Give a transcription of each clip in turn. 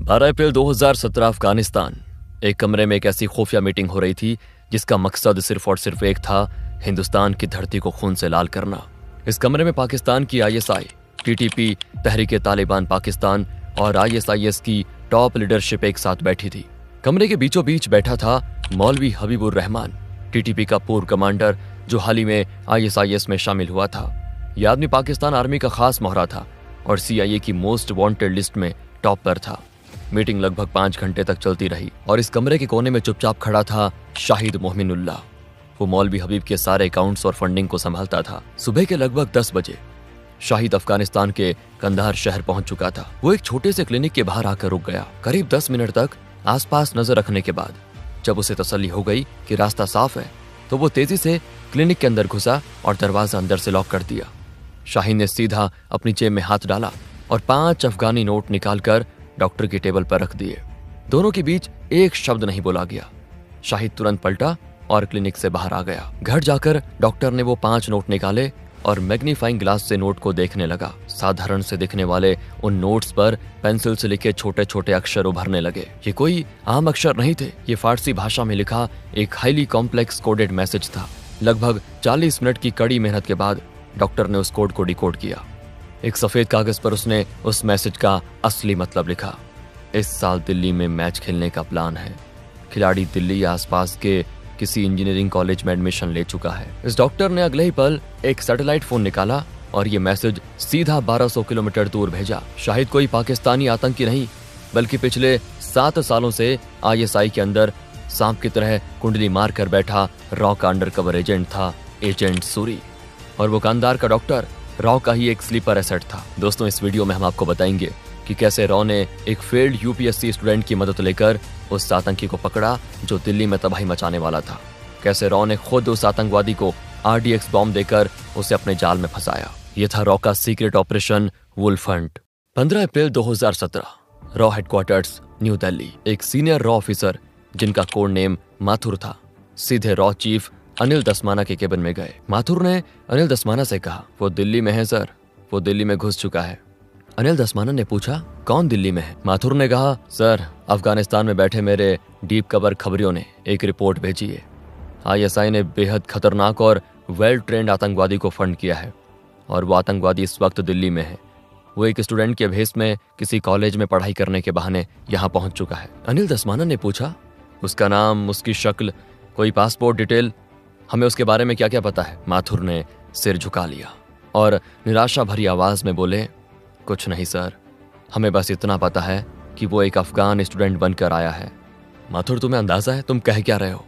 12 अप्रैल 2017 अफगानिस्तान। एक कमरे में एक ऐसी खुफिया मीटिंग हो रही थी जिसका मकसद सिर्फ और सिर्फ एक था, हिंदुस्तान की धरती को खून से लाल करना। इस कमरे में पाकिस्तान की ISI, TTP, तहरीक-ए-तालिबान पाकिस्तान और ISIS की टॉप लीडरशिप एक साथ बैठी थी। कमरे के बीचों बीच बैठा था मौलवी हबीबुर रहमान, TTP का पूर्व कमांडर जो हाल ही में ISIS में शामिल हुआ था। यह आदमी पाकिस्तान आर्मी का खास मोहरा था और CIA की मोस्ट वांटेड लिस्ट में टॉप पर था। मीटिंग लगभग 5 घंटे तक चलती रही और इस कमरे के कोने में चुपचाप खड़ा था शाहिद मोमिनुल्लाह। वो मौलवी हबीब के सारे अकाउंट्स और फंडिंग को संभालता था। सुबह के लगभग 10 बजे शाहिद अफगानिस्तान के कंधार शहर पहुंच चुका था। वो एक छोटे से क्लिनिक के बाहर आकर रुक गया। करीब 10 मिनट तक आसपास नजर रखने के बाद जब उसे तसल्ली हो गई कि रास्ता साफ है तो वो तेजी से क्लिनिक के अंदर घुसा और दरवाजा अंदर से लॉक कर दिया। शाहिद ने सीधा अपनी जेब में हाथ डाला और 5 अफगानी नोट निकालकर डॉक्टर की टेबल पर रख दिए। दोनों के बीच एक शब्द नहीं बोला गया। शाहिद तुरंत पलटा और क्लिनिक से बाहर आ गया। घर जाकर डॉक्टर ने वो 5 नोट निकाले और मैग्नीफाइंग ग्लास से नोट को देखने लगा। साधारण से दिखने वाले उन नोट्स पर पेंसिल से लिखे छोटे छोटे अक्षर उभरने लगे। ये कोई आम अक्षर नहीं थे, ये फारसी भाषा में लिखा एक हाईली कॉम्प्लेक्स कोडेड मैसेज था। लगभग 40 मिनट की कड़ी मेहनत के बाद डॉक्टर ने उस कोड को डिकोड किया। एक सफेद कागज पर उसने उस मैसेज का असली मतलब लिखा। इस साल दिल्ली में मैच खेलने का प्लान है। खिलाड़ी दिल्ली या आसपास के किसी इंजीनियरिंग कॉलेज में एडमिशन ले चुका है। इस डॉक्टर ने अगले ही पल एक सैटेलाइट फोन निकाला और ये मैसेज सीधा 1200 किलोमीटर दूर भेजा। शाहिद कोई पाकिस्तानी आतंकी नहीं बल्कि पिछले 7 सालों से ISI के अंदर सांप की तरह कुंडली मार कर बैठा रॉ का अंडरकवर एजेंट था, एजेंट सूरी। और वो कांदार का डॉक्टर रॉ का ही एक स्लीपर एसेट था। दोस्तों, इस वीडियो में हम आपको बताएंगे कि कैसे रॉ ने एक फेल्ड UPSC स्टूडेंट की मदद लेकर उस आतंकी को पकड़ा जो दिल्ली में तबाही मचाने वाला था। कैसे रॉ ने खुद उस आतंकवादी को RDX बॉम्ब देकर उसे अपने जाल में फंसाया। ये था रॉ का सीक्रेट ऑपरेशन वुल्फ हंट। 15 अप्रैल 2017 रॉ हेडक्वार्टर्स न्यू दिल्ली। एक सीनियर रॉ ऑफिसर जिनका कोड नेम माथुर था सीधे रॉ चीफ अनिल दसमाना के केबिन में गए। माथुर ने अनिल दसमाना से कहा, वो दिल्ली में है सर, वो दिल्ली में घुस चुका है। अनिल दसमाना ने पूछा, कौन दिल्ली में है? माथुर ने कहा, सर, अफगानिस्तान में बैठे मेरे डीप कवर खबरियों ने एक रिपोर्ट भेजी है। ISI ने बेहद खतरनाक और वेल ट्रेंड आतंकवादी को फंड किया है और वो आतंकवादी इस वक्त दिल्ली में है। वो एक स्टूडेंट के भेस में किसी कॉलेज में पढ़ाई करने के बहाने यहाँ पहुंच चुका है। अनिल दसमाना ने पूछा, उसका नाम, उसकी शक्ल, कोई पासपोर्ट डिटेल, हमें उसके बारे में क्या क्या पता है? माथुर ने सिर झुका लिया और निराशा भरी आवाज में बोले, कुछ नहीं सर, हमें बस इतना पता है कि वो एक अफगान स्टूडेंट बनकर आया है। माथुर, तुम्हें अंदाजा है तुम कह क्या रहे हो?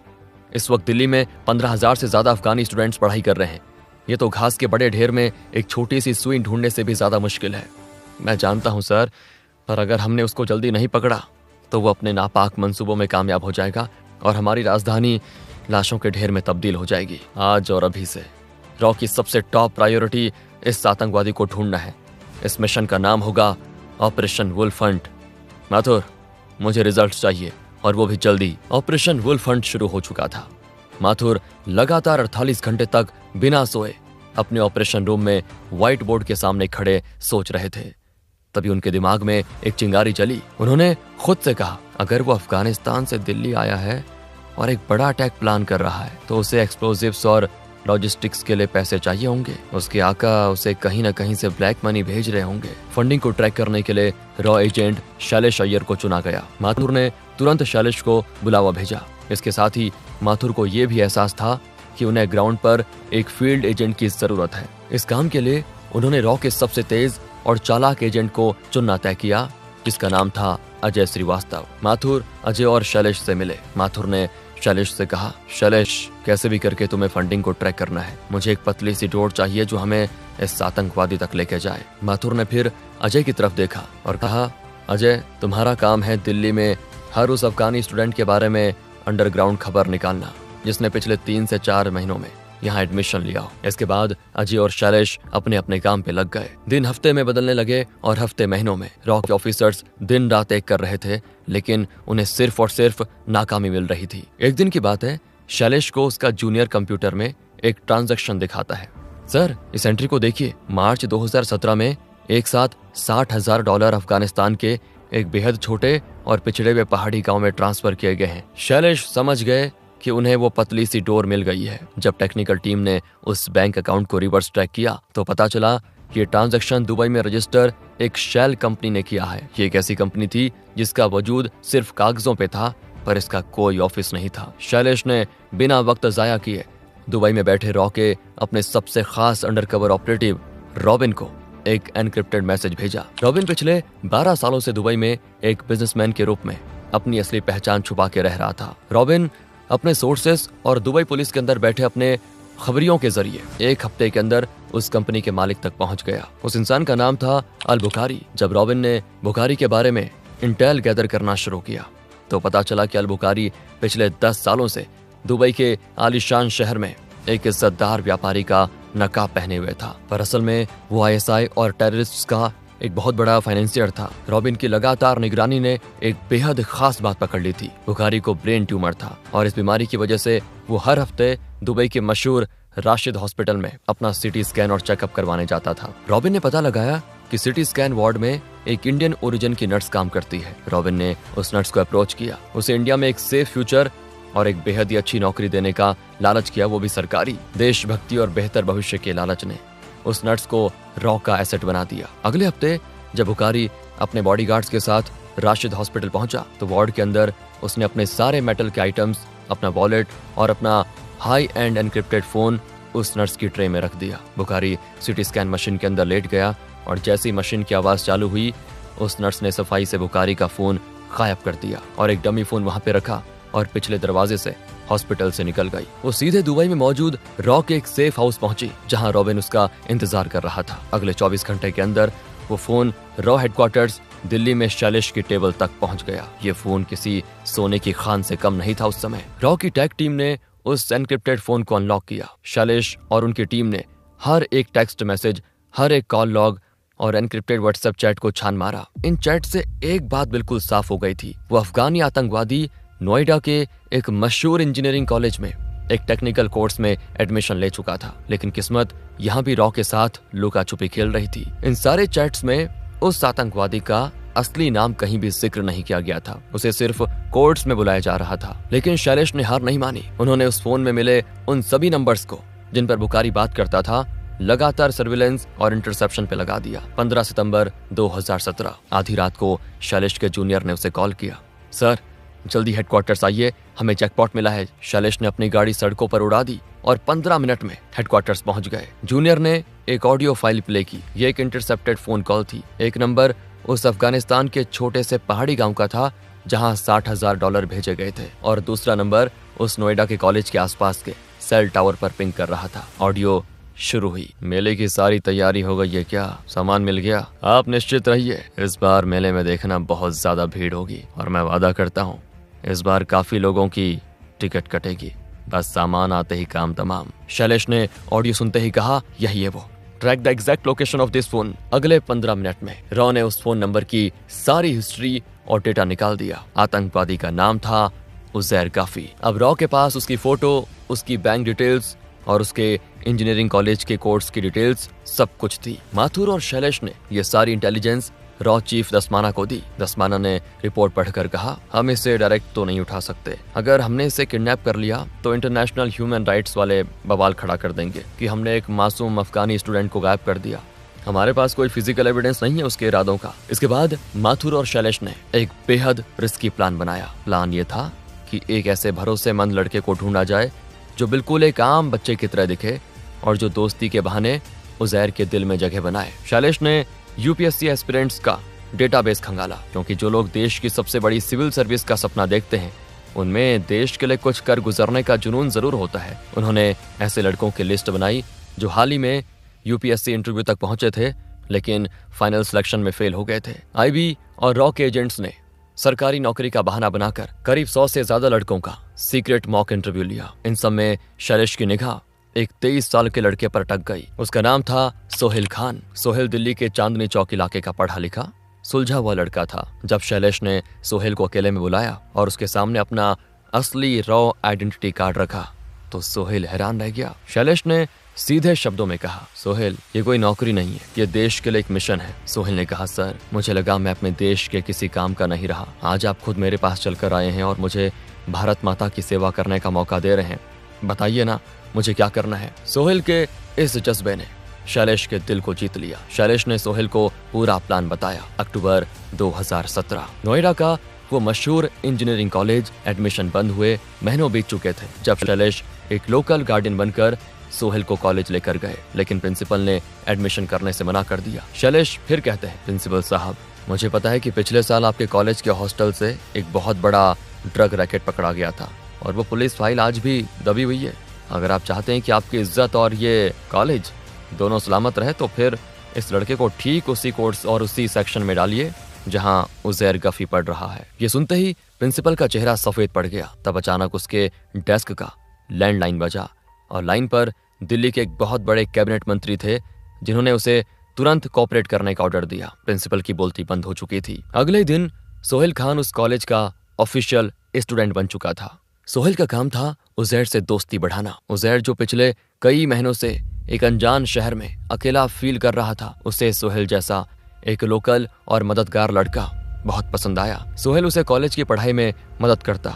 इस वक्त दिल्ली में 15,000 से ज्यादा अफगानी स्टूडेंट्स पढ़ाई कर रहे हैं। ये तो घास के बड़े ढेर में एक छोटी सी सुई ढूंढने से भी ज्यादा मुश्किल है। मैं जानता हूं सर, पर अगर हमने उसको जल्दी नहीं पकड़ा तो वो अपने नापाक मंसूबों में कामयाब हो जाएगा और हमारी राजधानी लाशों के ढेर में तब्दील हो जाएगी। आज और अभी से रॉ की सबसे टॉप प्रायोरिटी इस आतंकवादी को ढूंढना है। इस मिशन का नाम होगा ऑपरेशन वुल्फ हंट। माथुर, मुझे रिजल्ट चाहिए और वो भी जल्दी। ऑपरेशन वुल्फ हंट शुरू हो चुका था। माथुर लगातार 48 घंटे तक बिना सोए अपने ऑपरेशन रूम में व्हाइट बोर्ड के सामने खड़े सोच रहे थे। तभी उनके दिमाग में एक चिंगारी चली। उन्होंने खुद से कहा, अगर वो अफगानिस्तान से दिल्ली आया है और एक बड़ा अटैक प्लान कर रहा है तो उसे एक्सप्लोजिव्स और लॉजिस्टिक्स के लिए पैसे चाहिए होंगे। उसके आका उसे कहीं ना कहीं से ब्लैक मनी भेज रहे होंगे। फंडिंग को ट्रैक करने के लिए रॉ एजेंट शैलेश अय्यर को चुना गया। माथुर ने तुरंत शैलेश को बुलावा भेजा। इसके साथ ही माथुर को यह भी एहसास था कि उन्हें ग्राउंड पर एक फील्ड एजेंट की जरूरत है। इस काम के लिए उन्होंने रॉ के सबसे तेज और चालाक एजेंट को चुनना तय किया, जिसका नाम था अजय श्रीवास्तव। माथुर अजय और शैलेश से मिले। माथुर ने शैलेश से कहा, शैलेश, कैसे भी करके तुम्हें फंडिंग को ट्रैक करना है। मुझे एक पतली सी डोर चाहिए जो हमें इस आतंकवादी तक लेके जाए। माथुर ने फिर अजय की तरफ देखा और कहा, अजय, तुम्हारा काम है दिल्ली में हर उस अफगानी स्टूडेंट के बारे में अंडरग्राउंड खबर निकालना जिसने पिछले 3 से 4 महीनों में यहाँ एडमिशन लिया हो। इसके बाद अजय और शैलेश अपने अपने काम पे लग गए। दिन हफ्ते में बदलने लगे और हफ्ते महीनों में। रॉ के ऑफिसर्स दिन रात एक कर रहे थे, लेकिन उन्हें सिर्फ और सिर्फ नाकामी मिल रही थी। एक दिन की बात है, शैलेश को उसका जूनियर कंप्यूटर में एक ट्रांजैक्शन दिखाता है। सर, इस एंट्री को देखिए, मार्च 2017 में एक साथ $60,000 अफगानिस्तान के एक बेहद छोटे और पिछड़े हुए पहाड़ी गांव में ट्रांसफर किए गए हैं। शैलेश समझ गए कि उन्हें वो पतली सी डोर मिल गई है। जब टेक्निकल टीम ने उस बैंक अकाउंट को रिवर्स ट्रैक किया तो पता चला कि ये ट्रांजैक्शन दुबई में रजिस्टर एक शेल कंपनी ने किया है। ये एक ऐसी कंपनी थी जिसका वजूद सिर्फ कागजों पे था, पर इसका कोई ऑफिस नहीं था। शैलेश ने बिना वक्त जाया किए दुबई में बैठे रॉ के अपने सबसे खास अंडरकवर ऑपरेटिव रॉबिन को एक एनक्रिप्टेड मैसेज भेजा। रॉबिन पिछले 12 सालों से दुबई में एक बिजनेसमैन के रूप में अपनी असली पहचान छुपा के रह रहा था। रॉबिन अपने सोर्सेस और दुबई पुलिस के अंदर बैठे अपने खबरियों के जरिए 1 हफ्ते के अंदर उस कंपनी के मालिक तक पहुंच गया। उस इंसान का नाम था अल बुखारी। जब रॉबिन ने बुखारी के बारे में इंटेल गैदर करना शुरू किया तो पता चला कि अल बुखारी पिछले 10 सालों से दुबई के आलीशान शहर में एक इज्जतदार व्यापारी का नकाब पहने हुए था, पर असल में वो आईएसआई और टेररिस्ट्स का एक बहुत बड़ा फाइनेंसियर था। रॉबिन की लगातार निगरानी ने एक बेहद खास बात पकड़ ली थी। बुखारी को ब्रेन ट्यूमर था और इस बीमारी की वजह से वो हर हफ्ते दुबई के मशहूर राशिद हॉस्पिटल में अपना सिटी स्कैन और चेकअप करवाने जाता था। रॉबिन ने पता लगाया कि सिटी स्कैन वार्ड में एक इंडियन ओरिजिन की नर्स काम करती है। रॉबिन ने उस नर्स को अप्रोच किया, उसे इंडिया में एक सेफ फ्यूचर और एक बेहद ही अच्छी नौकरी देने का लालच किया, वो भी सरकारी। देशभक्ति और बेहतर भविष्य के लालच ने उस नर्स को रॉ का एसेट बना दिया। अगले हफ्ते जब बुखारी अपने बॉडीगार्ड्स के साथ राशिद हॉस्पिटल पहुंचा तो वार्ड के अंदर उसने अपने सारे मेटल के आइटम्स, अपना वॉलेट और अपना हाई एंड एनक्रिप्टेड फोन उस नर्स की ट्रे में रख दिया। बुखारी सिटी स्कैन मशीन के अंदर लेट गया और जैसे ही मशीन की आवाज चालू हुई उस नर्स ने सफाई से बुखारी का फोन गायब कर दिया और एक डमी फोन वहां पे रखा और पिछले दरवाजे से हॉस्पिटल से निकल गई। वो सीधे दुबई में मौजूद रॉ के एक सेफ हाउस पहुंची जहां रॉबिन उसका इंतजार कर रहा था। अगले 24 घंटे के अंदर वो फोन रॉ हेडक्वार्टर्स दिल्ली में शैलेश की टेबल तक पहुंच गया। ये फोन किसी सोने की खान से कम नहीं था उस समय। रॉ की टैग टीम ने उस एनक्रिप्टेड फोन को अनलॉक किया। शैलेश और उनकी टीम ने हर एक टेक्स्ट मैसेज, हर एक कॉल लॉग और एनक्रिप्टेड व्हाट्सएप चैट को छान मारा। इन चैट से एक बात बिल्कुल साफ हो गई थी, वो अफगानी आतंकवादी नोएडा के एक मशहूर इंजीनियरिंग कॉलेज में एक टेक्निकल कोर्स में एडमिशन ले चुका था। लेकिन किस्मत यहाँ भी रॉ के साथ लुका छुपी खेल रही थी। इन सारे चैट्स में उस आतंकवादी का असली नाम कहीं भी जिक्र नहीं किया गया था, उसे सिर्फ कोर्ट्स में बुलाया जा रहा था। लेकिन शैलेश ने हार नहीं मानी। उन्होंने उस फोन में मिले उन सभी नंबर्स को जिन पर बुखारी बात करता था लगातार सर्विलेंस और इंटरसेप्शन पे लगा दिया। 15 सितंबर 2017 आधी रात को शैलेश के जूनियर ने उसे कॉल किया। सर, जल्दी हेडक्वार्टर्स आइए, हमें जैकपॉट मिला है। शैलेश ने अपनी गाड़ी सड़कों पर उड़ा दी और 15 मिनट में हेडक्वार्टर्स पहुंच गए। जूनियर ने एक ऑडियो फाइल प्ले की। ये एक इंटरसेप्टेड फोन कॉल थी। एक नंबर उस अफगानिस्तान के छोटे से पहाड़ी गांव का था जहां $60,000 भेजे गए थे और दूसरा नंबर उस नोएडा के कॉलेज के आसपास के सेल टावर पर पिंग कर रहा था। ऑडियो शुरू हुई। मेले की सारी तैयारी हो गई है क्या? सामान मिल गया? आप निश्चित रहिए, इस बार मेले में देखना बहुत ज्यादा भीड़ होगी और मैं वादा करता हूँ इस बार काफी लोगों की टिकट कटेगी। बस सामान आते ही काम तमाम। शैलेश ने ऑडियो सुनते ही कहा, यही है वो। Track the exact location of this phone. अगले 15 मिनट में रॉ ने उस फोन नंबर की सारी हिस्ट्री और डेटा निकाल दिया। आतंकवादी का नाम था उजैर काफी। अब रॉ के पास उसकी फोटो, उसकी बैंक डिटेल्स और उसके इंजीनियरिंग कॉलेज के कोर्स की डिटेल्स सब कुछ थी। माथुर और शैलेश ने ये सारी इंटेलिजेंस रॉ चीफ दसमाना को दी। दसमाना ने रिपोर्ट पढ़कर कहा, हम इसे डायरेक्ट तो नहीं उठा सकते। अगर हमने इसे किडनैप कर लिया तो इंटरनेशनल ह्यूमन राइट्स वाले बवाल खड़ा कर देंगे कि हमने एक मासूम अफगानी स्टूडेंट को गायब कर दिया। हमारे पास कोई फिजिकल एविडेंस नहीं है उसके इरादों का। इसके बाद माथुर और शैलेश ने एक बेहद रिस्की प्लान बनाया। प्लान ये था कि एक ऐसे भरोसेमंद लड़के को ढूंढा जाए जो बिल्कुल एक आम बच्चे की तरह दिखे और जो दोस्ती के बहाने उजैर के दिल में जगह बनाए। शैलेश ने यूपीएससी एस्पिरेंट्स का डेटाबेस खंगाला, क्योंकि जो लोग देश की सबसे बड़ी सिविल सर्विस का सपना देखते हैं उनमें देश के लिए कुछ कर गुजरने का जुनून जरूर होता है। उन्होंने ऐसे लड़कों की लिस्ट बनाई जो हाल ही में यूपीएससी इंटरव्यू तक पहुंचे थे लेकिन फाइनल सिलेक्शन में फेल हो गए थे। आईबी और रॉ के एजेंट्स ने सरकारी नौकरी का बहाना बनाकर करीब 100 से ज्यादा लड़कों का सीक्रेट मॉक इंटरव्यू लिया। इन सब में शैलेश की निगाह एक 23 साल के लड़के पर अटक गई। उसका नाम था सोहेल खान। सोहेल दिल्ली के चांदनी चौक इलाके का पढ़ा लिखा सुलझा हुआ लड़का था। जब शैलेश ने सोहेल को अकेले में बुलाया और उसके सामने अपना असली रॉ आइडेंटिटी कार्ड रखा तो सोहेल हैरान रह गया। शैलेश ने सीधे शब्दों में कहा, सोहेल ये कोई नौकरी नहीं है, ये देश के लिए एक मिशन है। सोहेल ने कहा, सर मुझे लगा मैं अपने देश के किसी काम का नहीं रहा। आज आप खुद मेरे पास चलकर आए हैं और मुझे भारत माता की सेवा करने का मौका दे रहे हैं। बताइए ना मुझे क्या करना है। सोहेल के इस जज्बे ने शैलेश के दिल को जीत लिया। शैलेश ने सोहेल को पूरा प्लान बताया। अक्टूबर 2017 नोएडा का वो मशहूर इंजीनियरिंग कॉलेज, एडमिशन बंद हुए महीनों बीत चुके थे जब शैलेश एक लोकल गार्डियन बनकर सोहेल को कॉलेज लेकर गए, लेकिन प्रिंसिपल ने एडमिशन करने से मना कर दिया। शैलेश फिर कहते हैं, प्रिंसिपल साहब मुझे पता है कि पिछले साल आपके कॉलेज के हॉस्टल से एक बहुत बड़ा ड्रग रैकेट पकड़ा गया था और वो पुलिस फाइल आज भी दबी हुई है। अगर आप चाहते हैं कि आपकी इज्जत और ये कॉलेज दोनों सलामत रहे तो फिर इस लड़के को ठीक उसी कोर्स और उसी सेक्शन में डालिए जहां उजैर गफी पढ़ रहा है। ये सुनते ही प्रिंसिपल का चेहरा सफेद पड़ गया। तब अचानक उसके डेस्क का लैंडलाइन बजा और लाइन पर दिल्ली के एक बहुत बड़े कैबिनेट मंत्री थे जिन्होंने उसे तुरंत कोऑपरेट करने का ऑर्डर दिया। प्रिंसिपल की बोलती बंद हो चुकी थी। अगले दिन सोहेल खान उस कॉलेज का ऑफिशियल स्टूडेंट बन चुका था। सोहेल का काम था उजैर से दोस्ती बढ़ाना। उजैर जो पिछले कई महीनों से एक अनजान शहर में अकेला फील कर रहा था, उसे सोहेल जैसा एक लोकल और मददगार लड़का बहुत पसंद आया। सोहेल उसे कॉलेज की पढ़ाई में मदद करता,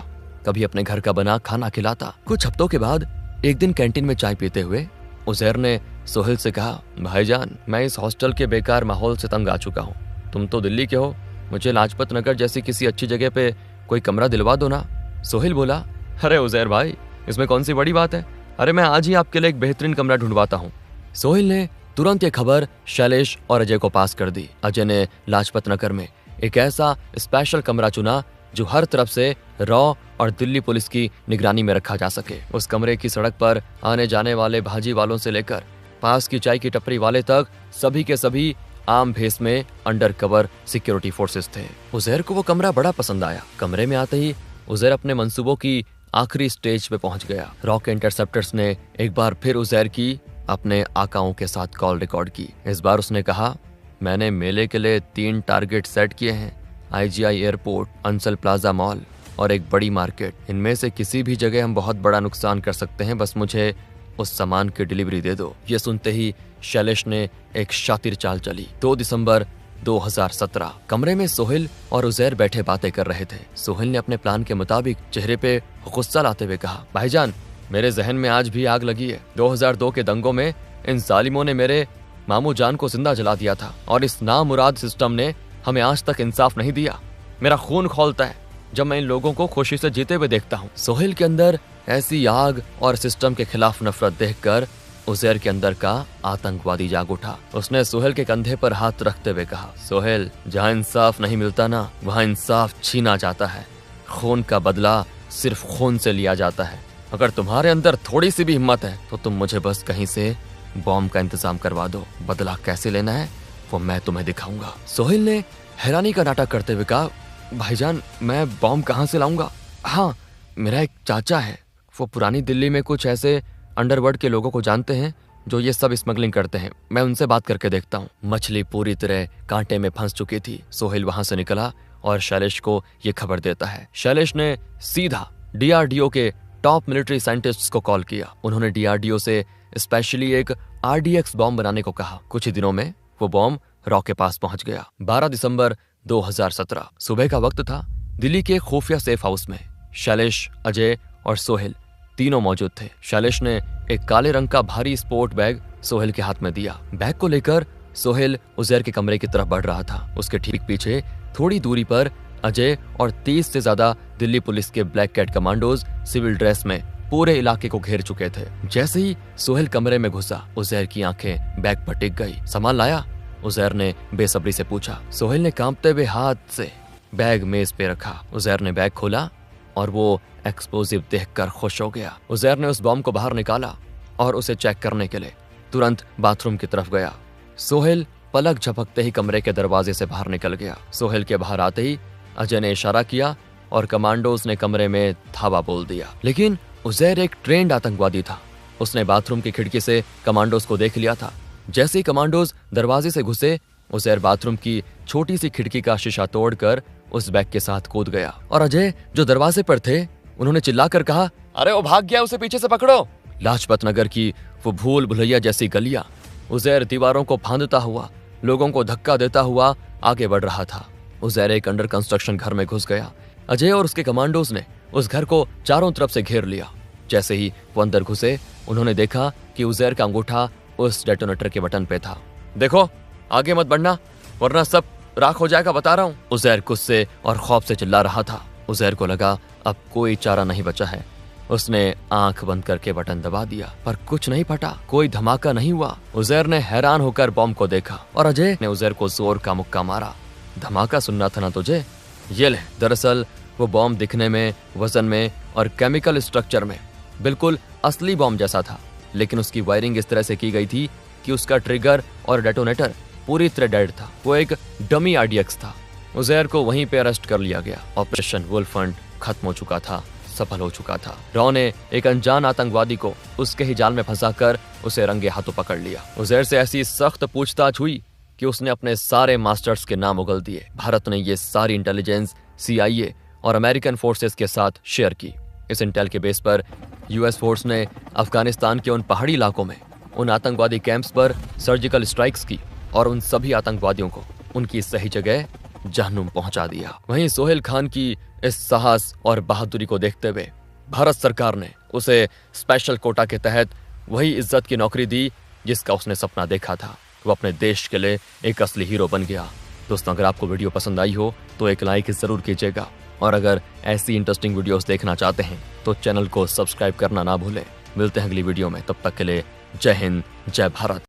कभी अपने घर का बना खाना खिलाता। कुछ हफ्तों के बाद एक दिन कैंटीन में चाय पीते हुए उजैर ने सोहेल से कहा, भाईजान मैं इस हॉस्टल के बेकार माहौल से तंग आ चुका हूँ। तुम तो दिल्ली के हो, मुझे लाजपत नगर जैसी किसी अच्छी जगह पे कोई कमरा दिलवा दो ना। सोहेल बोला, अरे उजैर भाई इसमें कौन सी बड़ी बात है, अरे मैं आज ही आपके लिए एक बेहतरीन कमरा ढूंढवाता हूँ। सोहेल ने तुरंत ये खबर शैलेश और अजय को पास कर दी। अजय ने लाजपत नगर में एक ऐसा स्पेशल कमरा चुना जो हर तरफ से रॉ और दिल्ली पुलिस की निगरानी में रखा जा सके। उस कमरे की सड़क पर आने जाने वाले भाजी वालों से लेकर पास की चाय की टपरी वाले तक सभी के सभी आम भेस में अंडर कवर सिक्योरिटी फोर्सेस थे। उजैर को वो कमरा बड़ा पसंद आया। कमरे में आते ही उजैर अपने मंसूबों की आखिरी स्टेज पे पहुंच गया। रॉ के इंटरसेप्टर्स ने एक बार फिर उजैर की अपने आकाओं के साथ कॉल रिकॉर्ड की। इस बार उसने कहा, मैंने मेले के लिए 3 टारगेट सेट किए हैं, IGI airport, Ansal plaza mall और एक बड़ी मार्केट। इनमें से किसी भी जगह हम बहुत बड़ा नुकसान कर सकते हैं, बस मुझे उस सामान की डिलीवरी दे दो। ये सुनते ही शैलेश ने एक शातिर चाल चली। 2 दिसंबर 2017 कमरे में सोहेल और उजैर बैठे बातें कर रहे थे। सोहेल ने अपने प्लान के मुताबिक चेहरे पे गुस्सा लाते हुए कहा, भाईजान मेरे जहन में आज भी आग लगी है। 2002 के दंगों में इन जालिमों ने मेरे मामू जान को जिंदा जला दिया था और इस नामुराद सिस्टम ने हमें आज तक इंसाफ नहीं दिया। मेरा खून खौलता है जब मैं इन लोगों को खुशी से जीते हुए देखता हूँ। सोहेल के अंदर ऐसी आग और सिस्टम के खिलाफ नफरत देखकर उजैर के अंदर का आतंकवादी जाग उठा। उसने सोहेल के कंधे पर हाथ रखते हुए कहा, सोहेल जहाँ इंसाफ नहीं मिलता ना वहाँ इंसाफ छीना जाता है। खून का बदला सिर्फ खून से लिया जाता है। अगर तुम्हारे अंदर थोड़ी सी भी हिम्मत है तो तुम मुझे बस कहीं से बॉम्ब का इंतजाम करवा दो। बदला कैसे लेना है वो मैं तुम्हें दिखाऊंगा। सोहेल ने हैरानी का नाटक करते हुए कहा, भाईजान मैं बॉम्ब कहाँ से लाऊंगा? हाँ मेरा एक चाचा है, वो पुरानी दिल्ली में कुछ ऐसे अंडरवर्ल्ड के लोगों को जानते हैं जो ये सब स्मगलिंग करते हैं। मैं उनसे बात करके देखता हूँ। मछली पूरी तरह कांटे में फंस चुकी थी। सोहेल वहां से निकला और शैलेश को ये खबर देता है। शैलेश ने सीधा DRDO के टॉप मिलिट्री साइंटिस्ट्स को कॉल किया। उन्होंने DRDO से स्पेशली एक RDX बॉम्ब बनाने को कहा। कुछ ही दिनों में वो बॉम्ब रॉ के पास पहुंच गया। 12 दिसंबर 2017 सुबह का वक्त था। दिल्ली के खुफिया सेफ हाउस में शैलेश, अजय और सोहेल तीनों मौजूद थे। शैलेश ने एक काले रंग का भारी स्पोर्ट बैग सोहेल के हाथ में दिया। बैग को लेकर सोहेल उजैर के कमरे की तरफ बढ़ रहा था। उसके ठीक पीछे थोड़ी दूरी पर अजय और 30 से ज्यादा दिल्ली पुलिस के black cat commandos civil dress में पूरे इलाके को घेर चुके थे। जैसे ही सोहेल कमरे में घुसा उजैर की आंखें बैग पर टिक गई। सामान लाया? उजैर ने बेसब्री से पूछा। सोहेल ने कांपते हुए हाथ से बैग मेज पे रखा। उजैर ने बैग खोला और वो एक्सप्लोजिव देखकर खुश हो गया। उजैर ने उस बॉम्ब को बाहर निकाला और उसे चेक करने के लिए तुरंत बाथरूम की तरफ गया। सोहेल पलक झपकते ही कमरे के दरवाजे से बाहर निकल गया। सोहेल के बाहर आते ही अजय ने इशारा किया और कमांडोज ने कमरे में धावा बोल दिया। लेकिन उजैर एक ट्रेंड आतंकवादी था। उसने बाथरूम की खिड़की से कमांडोज को देख लिया था। जैसे ही कमांडोज दरवाजे से घुसे उजैर बाथरूम की छोटी सी खिड़की का शीशा तोड़कर उस बैग के साथ कूद गया और अजय जो दरवाजे पर थे उन्होंने चिल्लाकर कहा, अरे वो भाग गया, उसे पीछे से पकड़ो। लाजपत नगर की वो भूल भुलैया जैसी गलियां, उजैर दीवारों को फांदता हुआ, लोगों को धक्का देता हुआ आगे बढ़ रहा था। उजैर एक अंडर कंस्ट्रक्शन घर में घुस गया। अजय और उसके कमांडोज ने उस घर को चारों तरफ से घेर लिया। जैसे ही वो अंदर घुसे, उन्होंने देखा कि उजैर का अंगूठा उस डेटोनेटर के बटन पे था। देखो, आगे मत बढ़ना वरना सब राख हो जाएगा, बता रहा हूं। उजैर गुस्से और खौफ से चिल्ला रहा था। उजैर को लगा अब कोई चारा नहीं बचा है। उसने आंख बंद करके बटन दबा दिया, पर कुछ नहीं फटा, कोई धमाका नहीं हुआ। उजैर ने हैरान होकर बॉम्ब को देखा और अजय ने उजैर को जोर का मुक्का मारा। धमाका सुनना था ना तुझे? ये ले। दरअसल वो बॉम्ब दिखने में, वजन में और केमिकल स्ट्रक्चर में बिल्कुल असली बॉम्ब जैसा था, लेकिन उसकी वायरिंग इस तरह से की गई थी कि उसका ट्रिगर और डेटोनेटर पूरी तरह डेड था। वो एक डमी आरडीएक्स था। उजैर को वहीं पे अरेस्ट कर लिया गया। ऑपरेशन वुल्फ हंट खत्म हो चुका था, सफल हो चुका था। रॉ ने एक अनजान आतंकवादी को उसके ही जाल में फंसाकर उसे रंगे हाथों पकड़ लिया। उजैर से ऐसी सख्त पूछताछ हुई कि उसने अपने सारे मास्टर्स के नाम उगल दिए। भारत ने ये सारी इंटेलिजेंस CIA और अमेरिकन फोर्सेस के साथ शेयर की। इस इंटेल के बेस पर US फोर्स ने अफगानिस्तान के उन पहाड़ी इलाकों में उन आतंकवादी कैंप्स पर सर्जिकल स्ट्राइक्स की और उन सभी आतंकवादियों को उनकी सही जगह जहन्नुम पहुंचा दिया। वहीं सोहेल खान की इस साहस और बहादुरी को देखते हुए भारत सरकार ने उसे स्पेशल कोटा के तहत वही इज्जत की नौकरी दी जिसका उसने सपना देखा था। वो अपने देश के लिए एक असली हीरो बन गया। दोस्तों, अगर आपको वीडियो पसंद आई हो तो एक लाइक जरूर कीजिएगा, और अगर ऐसी इंटरेस्टिंग वीडियोस देखना चाहते हैं तो चैनल को सब्सक्राइब करना ना भूलें। मिलते हैं अगली वीडियो में, तब तक के लिए जय हिंद, जय भारत।